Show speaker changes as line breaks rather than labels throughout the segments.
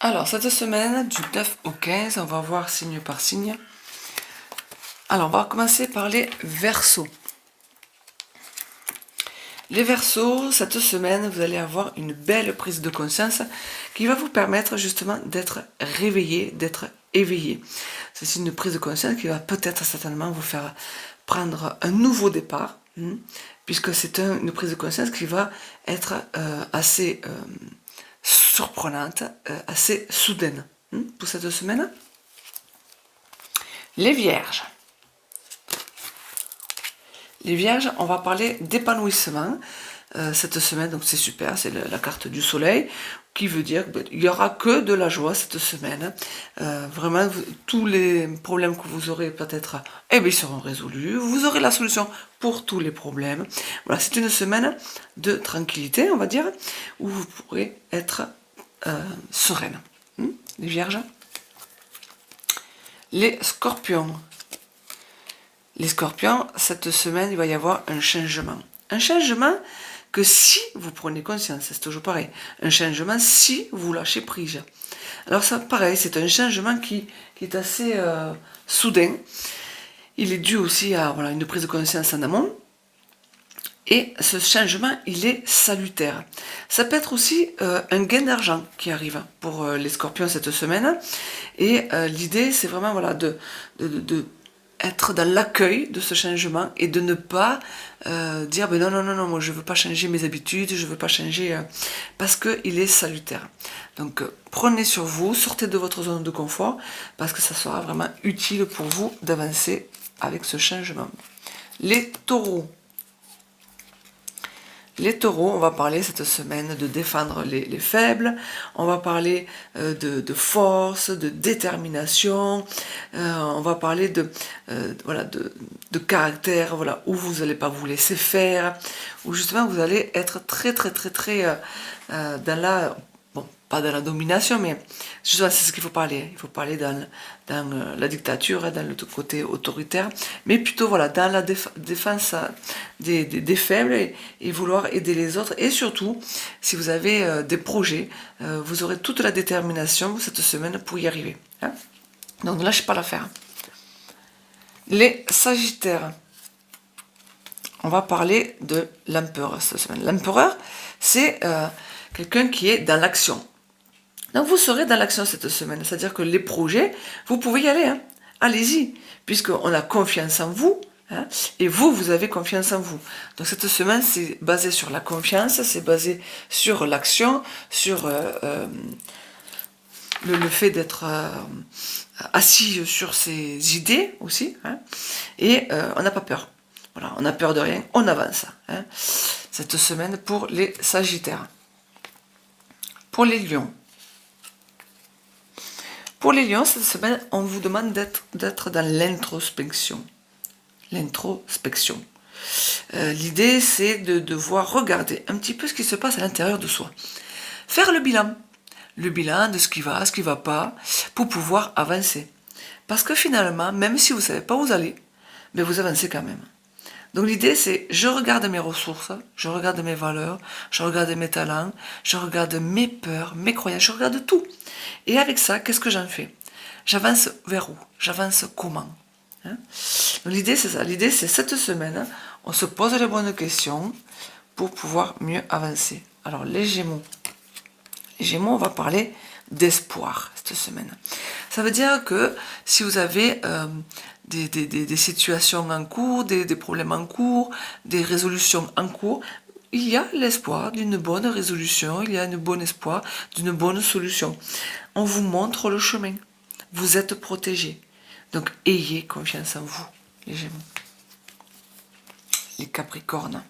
Alors, cette semaine, du 9 au 15, on va voir signe par signe. Alors, on va commencer par les Verseaux. Les Verseaux, cette semaine, vous allez avoir une belle prise de conscience qui va vous permettre justement d'être réveillé, d'être éveillé. C'est une prise de conscience qui va peut-être certainement vous faire prendre un nouveau départ, puisque c'est une prise de conscience qui va être assez surprenante, assez soudaine pour cette semaine. Les Vierges. Les Vierges, on va parler d'épanouissement cette semaine, donc c'est super, c'est la carte du soleil, qui veut dire qu'il n'y aura que de la joie cette semaine. Vraiment, tous les problèmes que vous aurez peut-être, ils seront résolus. Vous aurez la solution pour tous les problèmes. Voilà, c'est une semaine de tranquillité, on va dire, où vous pourrez être sereine. Les Vierges. Les Scorpions. Les Scorpions, cette semaine, il va y avoir un changement. Un changement que si vous prenez conscience, c'est toujours pareil, un changement si vous lâchez prise. Alors ça, pareil, c'est un changement qui est assez soudain. Il est dû aussi à une prise de conscience en amont. Et ce changement, il est salutaire. Ça peut être aussi un gain d'argent qui arrive pour les Scorpions cette semaine. Et l'idée, c'est vraiment de être dans l'accueil de ce changement et de ne pas dire non, moi je veux pas changer mes habitudes, je veux pas changer parce qu'il est salutaire. Donc prenez sur vous, sortez de votre zone de confort parce que ça sera vraiment utile pour vous d'avancer avec ce changement. Les Taureaux. Les Taureaux, on va parler cette semaine de défendre les faibles, on va parler de force, de détermination, on va parler de caractère, où vous n'allez pas vous laisser faire, où justement vous allez être très dans la... pas dans la domination, mais justement c'est ce qu'il faut parler. Il faut parler dans la dictature, dans le côté autoritaire, mais plutôt dans la défense des faibles et vouloir aider les autres. Et surtout, si vous avez des projets, vous aurez toute la détermination cette semaine pour y arriver. Donc ne lâchez pas l'affaire. Les Sagittaires. On va parler de l'empereur cette semaine. L'empereur, c'est quelqu'un qui est dans l'action. Donc vous serez dans l'action cette semaine, c'est-à-dire que les projets, vous pouvez y aller, allez-y, puisqu'on a confiance en vous, et vous avez confiance en vous. Donc cette semaine, c'est basé sur la confiance, c'est basé sur l'action, sur le fait d'être assis sur ses idées aussi, et on n'a pas peur. Voilà, on n'a peur de rien, on avance. Cette semaine pour les Sagittaires. Pour les Lions. Pour les Lions, cette semaine, on vous demande d'être dans l'introspection. L'introspection. L'idée, c'est de devoir regarder un petit peu ce qui se passe à l'intérieur de soi. Faire le bilan. Le bilan de ce qui va pas, pour pouvoir avancer. Parce que finalement, même si vous ne savez pas où vous allez, mais vous avancez quand même. Donc l'idée, c'est je regarde mes ressources, je regarde mes valeurs, je regarde mes talents, je regarde mes peurs, mes croyances, je regarde tout. Et avec ça, qu'est-ce que j'en fais? J'avance vers où? J'avance comment? Donc l'idée, c'est ça. L'idée, c'est cette semaine, on se pose les bonnes questions pour pouvoir mieux avancer. Alors les Gémeaux. Les Gémeaux, on va parler d'espoir cette semaine. Ça veut dire que si vous avez des situations en cours, des problèmes en cours, des résolutions en cours, il y a l'espoir d'une bonne résolution, il y a un bon espoir d'une bonne solution. On vous montre le chemin. Vous êtes protégés. Donc ayez confiance en vous, les Gémeaux. Les Capricornes.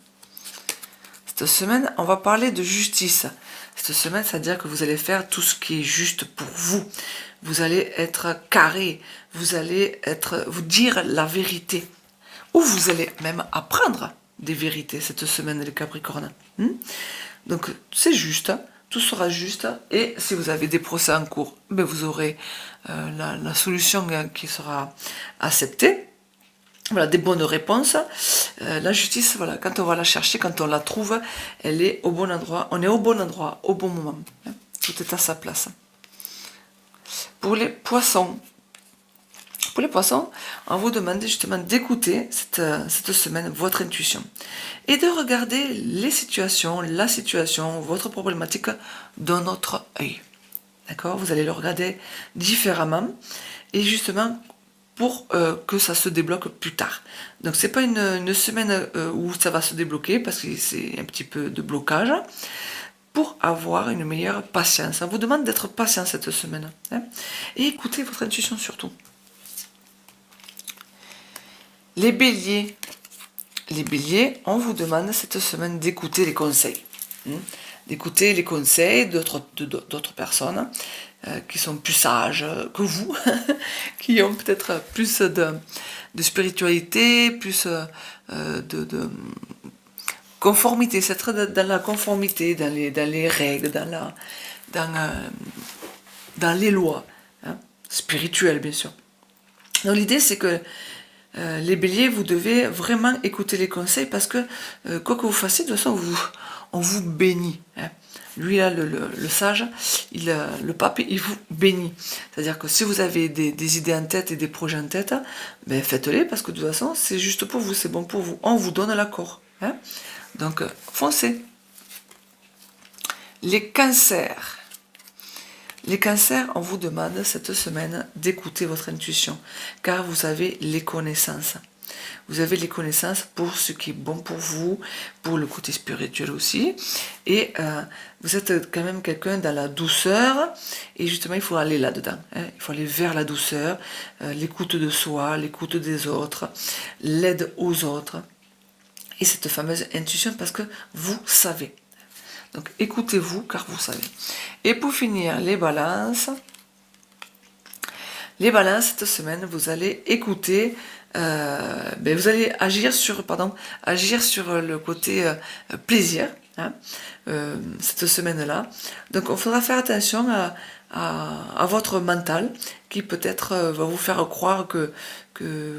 Cette semaine, on va parler de justice. Cette semaine, c'est-à-dire que vous allez faire tout ce qui est juste pour vous. Vous allez être carré, vous allez vous dire la vérité. Ou vous allez même apprendre des vérités cette semaine, les Capricornes. Donc c'est juste, tout sera juste. Et si vous avez des procès en cours, vous aurez la solution qui sera acceptée. Voilà, des bonnes réponses. La justice, quand on va la chercher, quand on la trouve, elle est au bon endroit. On est au bon endroit, au bon moment. Tout est à sa place. Pour les poissons, on vous demande justement d'écouter cette semaine votre intuition et de regarder les situations, la situation, votre problématique d'un autre œil. D'accord? Vous allez le regarder différemment et justement pour que ça se débloque plus tard. Donc c'est pas une semaine où ça va se débloquer parce que c'est un petit peu de blocage. Pour avoir une meilleure patience. On vous demande d'être patient cette semaine. Hein, et écoutez votre intuition surtout. Les béliers, on vous demande cette semaine d'écouter les conseils. D'écouter les conseils d'autres personnes qui sont plus sages que vous, qui ont peut-être plus de spiritualité, plus de conformité, c'est être dans la conformité, dans les règles, dans les lois, hein, spirituelles bien sûr. Donc l'idée c'est que les béliers, vous devez vraiment écouter les conseils parce que quoi que vous fassiez, de toute façon, on vous bénit. Hein. Lui, là, le sage, le pape, il vous bénit. C'est-à-dire que si vous avez des idées en tête et des projets en tête, ben faites-les parce que de toute façon, c'est juste pour vous, c'est bon pour vous. On vous donne l'accord. Hein. Donc, foncez. Les cancers. Les cancers, on vous demande cette semaine d'écouter votre intuition, car vous avez les connaissances. Vous avez les connaissances pour ce qui est bon pour vous, pour le côté spirituel aussi. Et vous êtes quand même quelqu'un dans la douceur, et justement, il faut aller là-dedans. Hein. Il faut aller vers la douceur, l'écoute de soi, l'écoute des autres, l'aide aux autres. Et cette fameuse intuition, parce que vous savez. Donc écoutez-vous car vous savez. Et pour finir, les balances. Les balances, cette semaine, vous allez écouter, vous allez agir sur le côté plaisir, hein, cette semaine-là. Donc il faudra faire attention à votre mental qui peut-être va vous faire croire que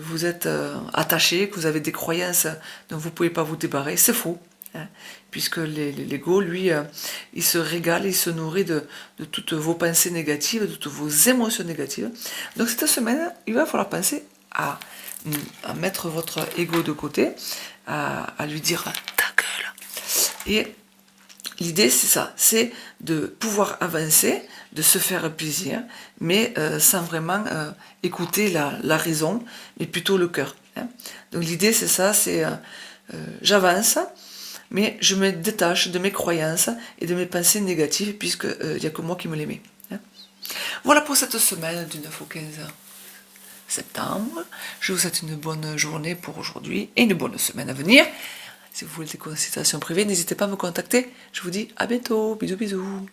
vous êtes attaché, que vous avez des croyances dont vous ne pouvez pas vous débarrasser. C'est faux. Hein, puisque l'ego, lui, il se régale, il se nourrit de toutes vos pensées négatives, de toutes vos émotions négatives. Donc cette semaine, il va falloir penser à mettre votre ego de côté, à lui dire ta gueule. Et l'idée, c'est ça, c'est de pouvoir avancer, de se faire plaisir, mais sans vraiment écouter la raison, mais plutôt le cœur. Hein. Donc l'idée, c'est ça, c'est j'avance, mais je me détache de mes croyances et de mes pensées négatives, puisqu'il n'y a que moi qui me les mets. Hein. Voilà pour cette semaine du 9 au 15 septembre. Je vous souhaite une bonne journée pour aujourd'hui et une bonne semaine à venir. Si vous voulez des consultations privées, n'hésitez pas à me contacter. Je vous dis à bientôt. Bisous, bisous.